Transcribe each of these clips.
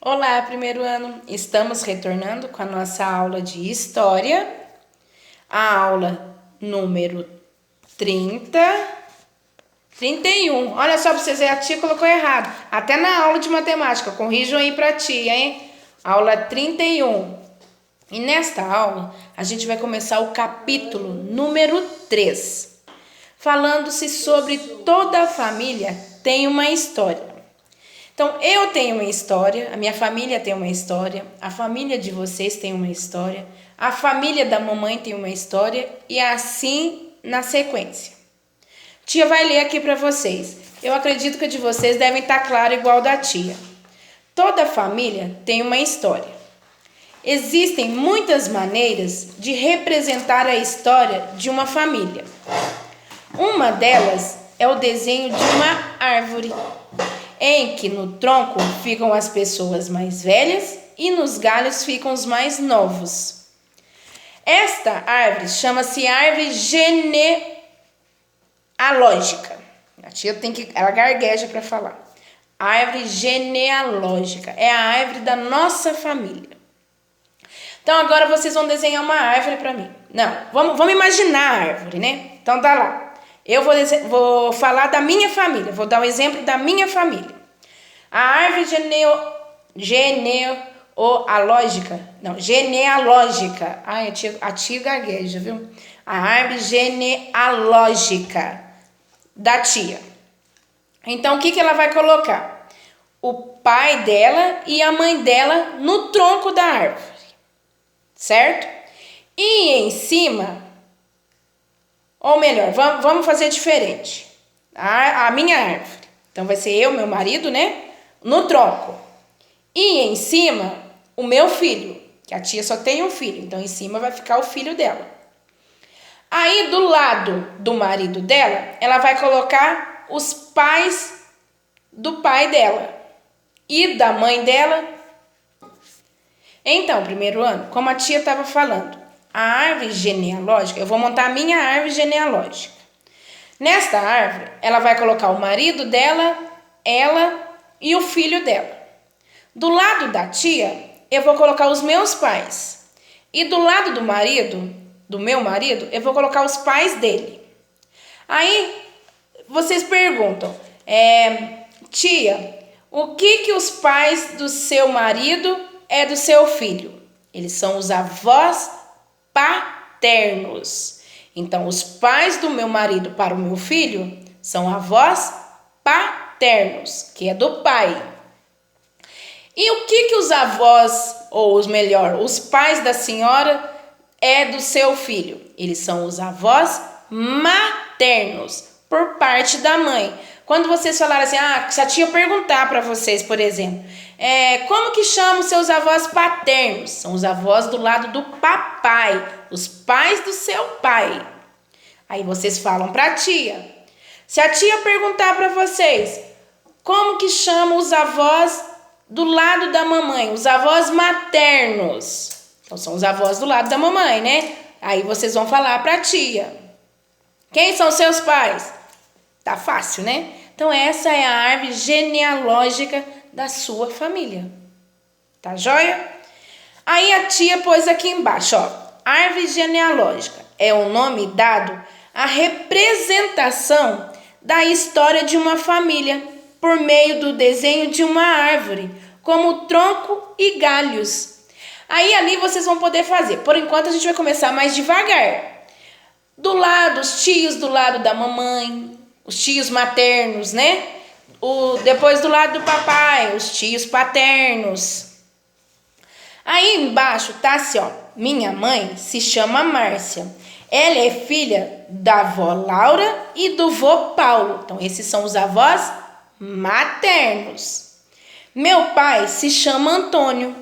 Olá, primeiro ano! Estamos retornando com a nossa aula de História, a aula número 31. Olha só para vocês verem, a tia colocou errado. Até na aula de matemática, corrijam aí para a tia, hein? Aula 31. E nesta aula, a gente vai começar o capítulo número 3, falando-se sobre toda a família tem uma história. Então, eu tenho uma história, a minha família tem uma história, a família de vocês tem uma história, a família da mamãe tem uma história e assim na sequência. Tia vai ler aqui para vocês. Eu acredito que a de vocês devem estar claro igual da tia. Toda família tem uma história. Existem muitas maneiras de representar a história de uma família. Uma delas é o desenho de uma árvore, em que no tronco ficam as pessoas mais velhas e nos galhos ficam os mais novos. Esta árvore chama-se árvore genealógica. A tia ela gagueja para falar. Árvore genealógica é a árvore da nossa família. Então agora vocês vão desenhar uma árvore para mim. Não, vamos imaginar a árvore, né? Então tá lá. Eu vou falar da minha família, vou dar um exemplo da minha família. A árvore genealógica. Ai, a tia gagueja, viu? A árvore genealógica da tia. Então, o que ela vai colocar? O pai dela e a mãe dela no tronco da árvore, certo? E em cima... Ou melhor, vamos fazer diferente. A minha árvore. Então vai ser eu, meu marido, né? No tronco. E em cima, o meu filho. Que a tia só tem um filho. Então em cima vai ficar o filho dela. Aí do lado do marido dela, ela vai colocar os pais do pai dela. E da mãe dela. Então, primeiro ano, como a tia estava falando, a árvore genealógica, eu vou montar a minha árvore genealógica. Nesta árvore, ela vai colocar o marido dela, ela e o filho dela. Do lado da tia, eu vou colocar os meus pais. E do lado do meu marido, eu vou colocar os pais dele. Aí, vocês perguntam, tia, o que os pais do seu marido é do seu filho? Eles são os avós paternos. Então, os pais do meu marido para o meu filho são avós paternos, que é do pai. E o que os avós, ou os pais da senhora é do seu filho? Eles são os avós maternos, por parte da mãe. Quando vocês falaram assim, se a tia perguntar para vocês, por exemplo, como que chamam seus avós paternos? São os avós do lado do papai, os pais do seu pai. Aí vocês falam para a tia. Se a tia perguntar para vocês, como que chamam os avós do lado da mamãe? Os avós maternos. Então são os avós do lado da mamãe, né? Aí vocês vão falar para a tia. Quem são seus pais? Tá fácil, né? Então essa é a árvore genealógica da sua família. Tá joia? Aí a tia pôs aqui embaixo, ó. Árvore genealógica é o nome dado à representação da história de uma família por meio do desenho de uma árvore, como tronco e galhos. Aí ali vocês vão poder fazer. Por enquanto a gente vai começar mais devagar. Do lado, os tios do lado da mamãe, os tios maternos, né? Depois do lado do papai, os tios paternos. Aí embaixo tá assim, ó. Minha mãe se chama Márcia. Ela é filha da avó Laura e do vô Paulo. Então esses são os avós maternos. Meu pai se chama Antônio.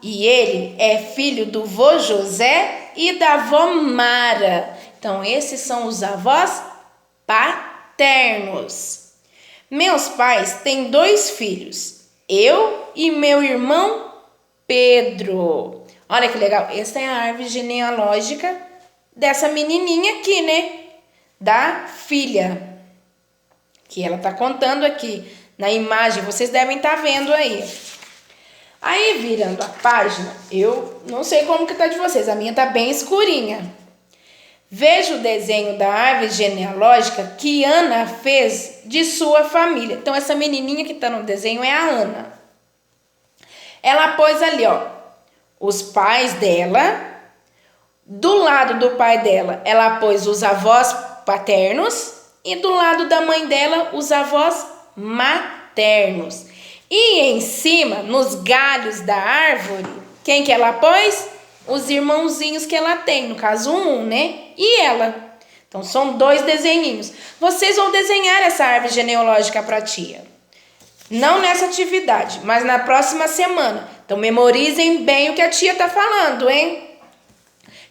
E ele é filho do vô José e da avó Mara. Então, esses são os avós paternos. Meus pais têm 2 filhos, eu e meu irmão Pedro. Olha que legal, essa é a árvore genealógica dessa menininha aqui, né? Da filha, que ela tá contando aqui na imagem, vocês devem estar vendo aí. Aí, virando a página, eu não sei como que tá de vocês, a minha tá bem escurinha. Veja o desenho da árvore genealógica que Ana fez de sua família. Então, essa menininha que tá no desenho é a Ana. Ela pôs ali, ó, os pais dela. Do lado do pai dela, ela pôs os avós paternos. E do lado da mãe dela, os avós maternos. E em cima, nos galhos da árvore, quem que ela pôs? Os irmãozinhos que ela tem, no caso um, né? E ela. Então, são 2 desenhinhos. Vocês vão desenhar essa árvore genealógica para a tia. Não nessa atividade, mas na próxima semana. Então, memorizem bem o que a tia está falando, hein?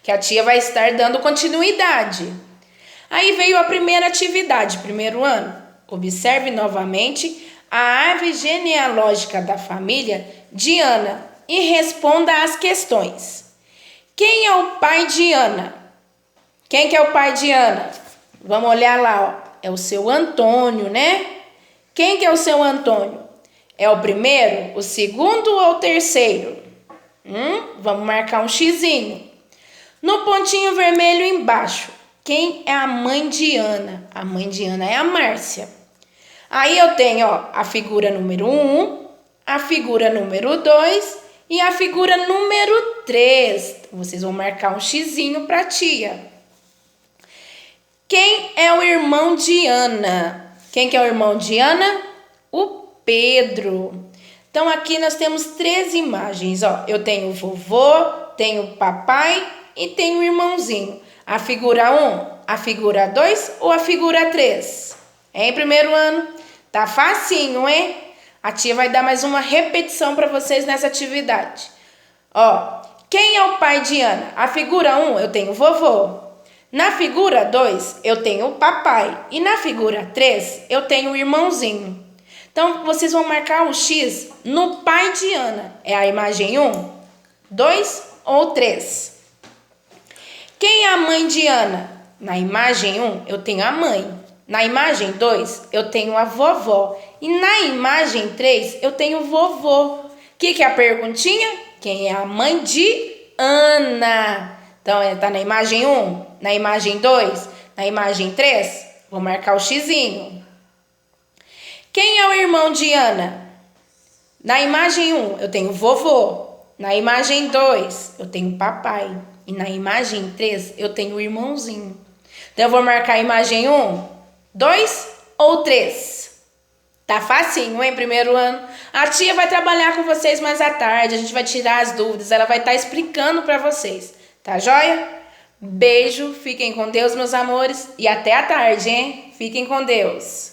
Que a tia vai estar dando continuidade. Aí veio a primeira atividade, primeiro ano. Observe novamente a árvore genealógica da família de Ana e responda as questões. Quem é o pai de Ana? Quem que é o pai de Ana? Vamos olhar lá, ó. É o seu Antônio, né? Quem que é o seu Antônio? É o primeiro, o segundo ou o terceiro? Vamos marcar um xizinho. No pontinho vermelho embaixo, quem é a mãe de Ana? A mãe de Ana é a Márcia. Aí eu tenho, ó, a figura número 1, a figura número 2 e a figura número 3. Vocês vão marcar um xizinho para a tia. Quem é o irmão de Ana? Quem que é o irmão de Ana? O Pedro. Então, aqui nós temos 3 imagens, ó. Eu tenho o vovô, tenho o papai e tenho o irmãozinho. A figura 1, a figura 2 ou a figura 3? Em primeiro ano? Tá facinho, hein? A tia vai dar mais uma repetição para vocês nessa atividade. Ó, quem é o pai de Ana? A figura 1, eu tenho o vovô. Na figura 2, eu tenho o papai. E na figura 3, eu tenho o irmãozinho. Então, vocês vão marcar o X no pai de Ana. É a imagem 1, 2 ou 3? Quem é a mãe de Ana? Na imagem 1, eu tenho a mãe. Na imagem 2, eu tenho a vovó. E na imagem 3, eu tenho o vovô. O que é a perguntinha? Quem é a mãe de Ana? Então, está na imagem 1, na imagem 2, na imagem 3? Vou marcar o xizinho. Quem é o irmão de Ana? Na imagem 1, eu tenho vovô. Na imagem 2, eu tenho papai. E na imagem 3, eu tenho o irmãozinho. Então, eu vou marcar a imagem 1, 2 ou 3? Tá facinho, hein? Primeiro ano. A tia vai trabalhar com vocês mais à tarde. A gente vai tirar as dúvidas. Ela vai estar explicando para vocês. Tá joia? Beijo. Fiquem com Deus, meus amores. E até à tarde, hein? Fiquem com Deus.